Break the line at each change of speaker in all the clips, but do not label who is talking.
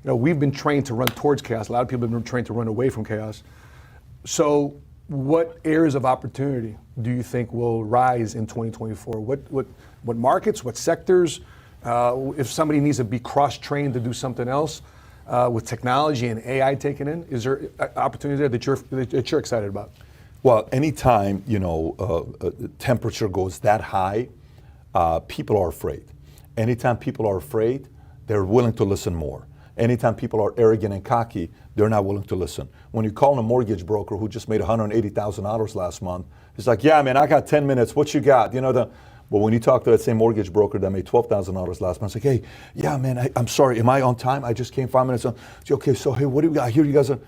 we've been trained to run towards chaos. A lot of people have been trained to run away from chaos. So what areas of opportunity do you think will rise in 2024? What markets, what sectors? If somebody needs to be cross-trained to do something else with technology and AI taken in, is there opportunity there that you're excited about?
Well, anytime, temperature goes that high, people are afraid. Anytime people are afraid, they're willing to listen more. Anytime people are arrogant and cocky, they're not willing to listen. When you call a mortgage broker who just made $180,000 last month, he's like, yeah, man, I got 10 minutes. What you got? But when you talk to that same mortgage broker that made $12,000 last month, it's like, hey, yeah, man, I'm sorry. Am I on time? I just came 5 minutes on. Okay, so hey, what do we got? I hear you guys are,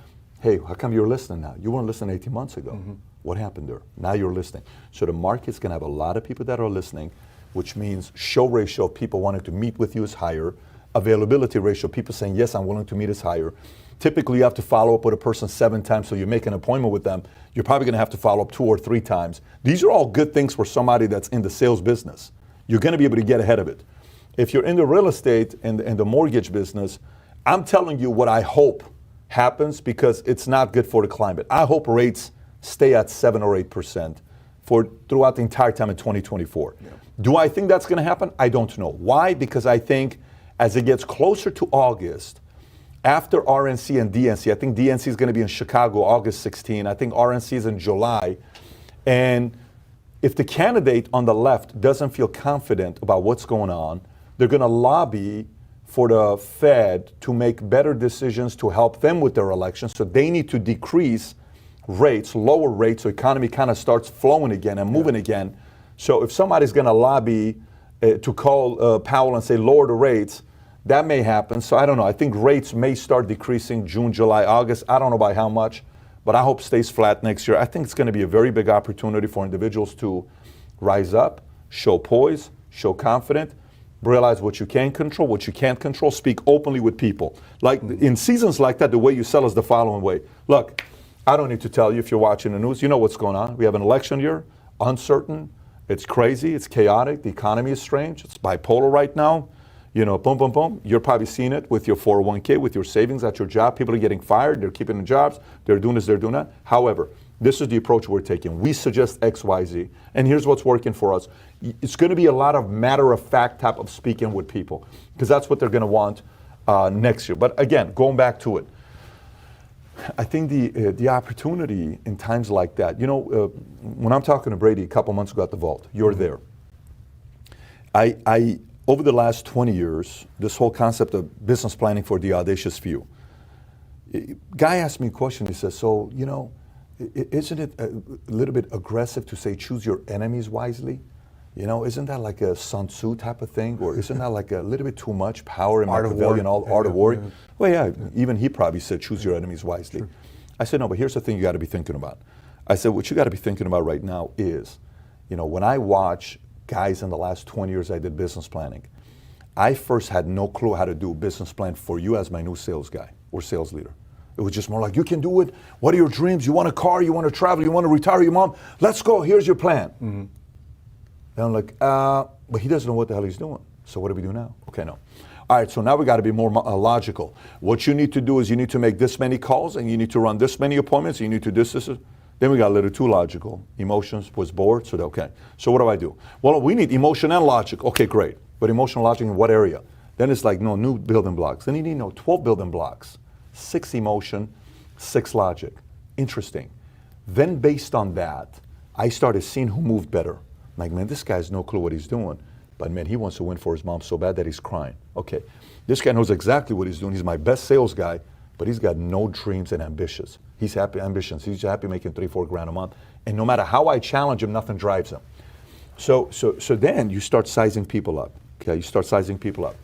hey, how come you're listening now? You weren't listening 18 months ago. Mm-hmm. What happened there? Now you're listening. So the market's going to have a lot of people that are listening, which means show ratio of people wanting to meet with you is higher. Availability ratio, people saying, yes, I'm willing to meet, is higher. Typically, you have to follow up with a person 7 times, so you make an appointment with them. You're probably going to have to follow up 2 or 3 times. These are all good things for somebody that's in the sales business. You're going to be able to get ahead of it. If you're in the real estate and the mortgage business, I'm telling you what I hope happens, because it's not good for the climate. I hope rates stay at 7 or 8% throughout the entire time in 2024. Yeah. Do I think that's going to happen? I don't know. Why? Because I think as it gets closer to August, after RNC and DNC, I think DNC is going to be in Chicago August 16. I think RNC is in July. And if the candidate on the left doesn't feel confident about what's going on, they're going to lobby for the Fed to make better decisions to help them with their election. So they need to decrease rates, lower rates, so economy kind of starts flowing again and moving again. So if somebody's going to lobby to call Powell and say lower the rates, that may happen. So I don't know. I think rates may start decreasing June, July, August. I don't know by how much, but I hope it stays flat next year. I think it's going to be a very big opportunity for individuals to rise up, show poise, show confidence, realize what you can control, what you can't control, speak openly with people. Like in seasons like that, the way you sell is the following way. Look, I don't need to tell you if you're watching the news, you know what's going on. We have an election year, uncertain, it's crazy, it's chaotic, the economy is strange, it's bipolar right now. Boom, boom, boom. You're probably seeing it with your 401k, with your savings at your job. People are getting fired, they're keeping their jobs, they're doing this, they're doing that. However, this is the approach we're taking. We suggest X, Y, Z, and here's what's working for us. It's going to be a lot of matter-of-fact type of speaking with people, because that's what they're going to want next year. But again, going back to it, I think the opportunity in times like that, when I'm talking to Brady a couple months ago at the Vault, you're there. I over the last 20 years, this whole concept of business planning for the audacious few. Guy asked me a question, he says, so, isn't it a little bit aggressive to say choose your enemies wisely? Isn't that like a Sun Tzu type of thing? Or isn't that like a little bit too much power in Machiavellian, art of war? Yeah. Well, yeah, even he probably said choose your enemies wisely. Sure. I said, no, but here's the thing you got to be thinking about. I said, what you got to be thinking about right now is, when I watch guys in the last 20 years I did business planning, I first had no clue how to do a business plan for you as my new sales guy or sales leader. It was just more like, you can do it. What are your dreams? You want a car? You want to travel? You want to retire your mom? Let's go. Here's your plan. Mm-hmm. And I'm like, but he doesn't know what the hell he's doing. So what do we do now? Okay, no. All right, so now we got to be more logical. What you need to do is you need to make this many calls and you need to run this many appointments. And you need to do this. Then we got a little too logical. Emotions was bored, so okay. So what do I do? Well, we need emotion and logic. Okay, great. But emotional logic in what area? Then it's like, no, new building blocks. Then you need 12 building blocks. 6 emotion, 6 logic. Interesting. Then based on that, I started seeing who moved better. I'm like, man, this guy has no clue what he's doing. But man, he wants to win for his mom so bad that he's crying. Okay, this guy knows exactly what he's doing. He's my best sales guy, but he's got no dreams and ambitions. He's happy ambitions. He's happy making $3-4 grand a month. And no matter how I challenge him, nothing drives him. So then you start sizing people up. Okay, you start sizing people up.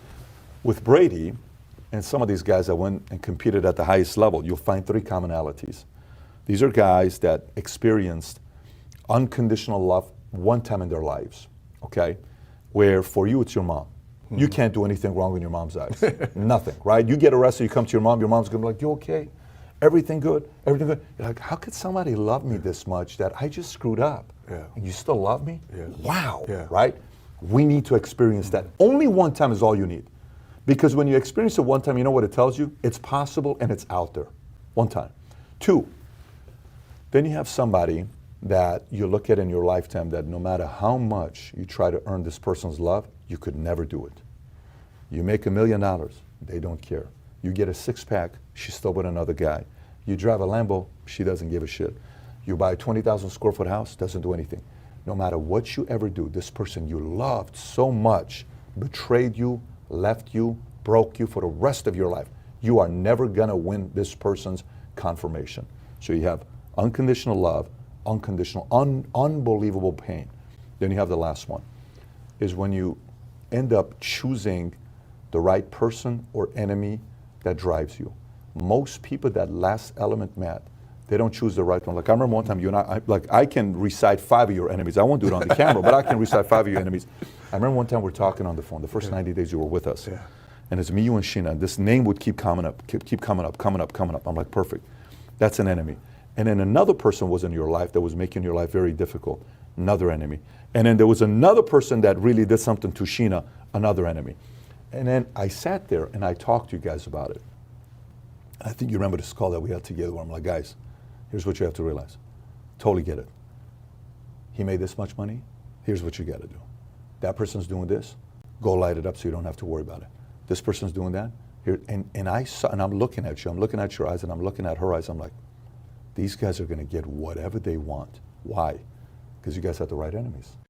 With Brady and some of these guys that went and competed at the highest level, you'll find 3 commonalities. These are guys that experienced unconditional love one time in their lives, okay? Where for you, it's your mom. Mm-hmm. You can't do anything wrong in your mom's eyes. Nothing, right? You get arrested, you come to your mom's gonna be like, you okay? Everything good? Everything good? You're like, how could somebody love me this much that I just screwed up? Yeah. And you still love me? Yeah. Wow, yeah. Right? We need to experience that. Only one time is all you need. Because when you experience it one time, you know what it tells you? It's possible and it's out there. One time. Two, then you have somebody that you look at in your lifetime that no matter how much you try to earn this person's love, you could never do it. You make $1 million, they don't care. You get a six-pack, she's still with another guy. You drive a Lambo, she doesn't give a shit. You buy a 20,000 square foot house, doesn't do anything. No matter what you ever do, this person you loved so much betrayed you, left you, broke you for the rest of your life. You are never gonna win this person's confirmation. So you have unconditional love, unconditional, unbelievable pain. Then you have the last one, is when you end up choosing the right person or enemy that drives you. Most people, that last element, Matt, they don't choose the right one. Like I remember one time you and I can recite 5 of your enemies. I won't do it on the camera, but I can recite 5 of your enemies. I remember one time we're talking on the phone, the first 90 days you were with us.
Yeah.
And it's me, you, and Sheena. This name would keep coming up, keep coming up, coming up, coming up. I'm like, perfect. That's an enemy. And then another person was in your life that was making your life very difficult, another enemy. And then there was another person that really did something to Sheena, another enemy. And then I sat there and I talked to you guys about it. I think you remember this call that we had together where I'm like, guys, here's what you have to realize. Totally get it. He made this much money. Here's what you got to do. That person's doing this. Go light it up so you don't have to worry about it. This person's doing that. Here, and I saw, and I'm looking at you. I'm looking at your eyes, and I'm looking at her eyes. I'm like, these guys are going to get whatever they want. Why? Because you guys have the right enemies.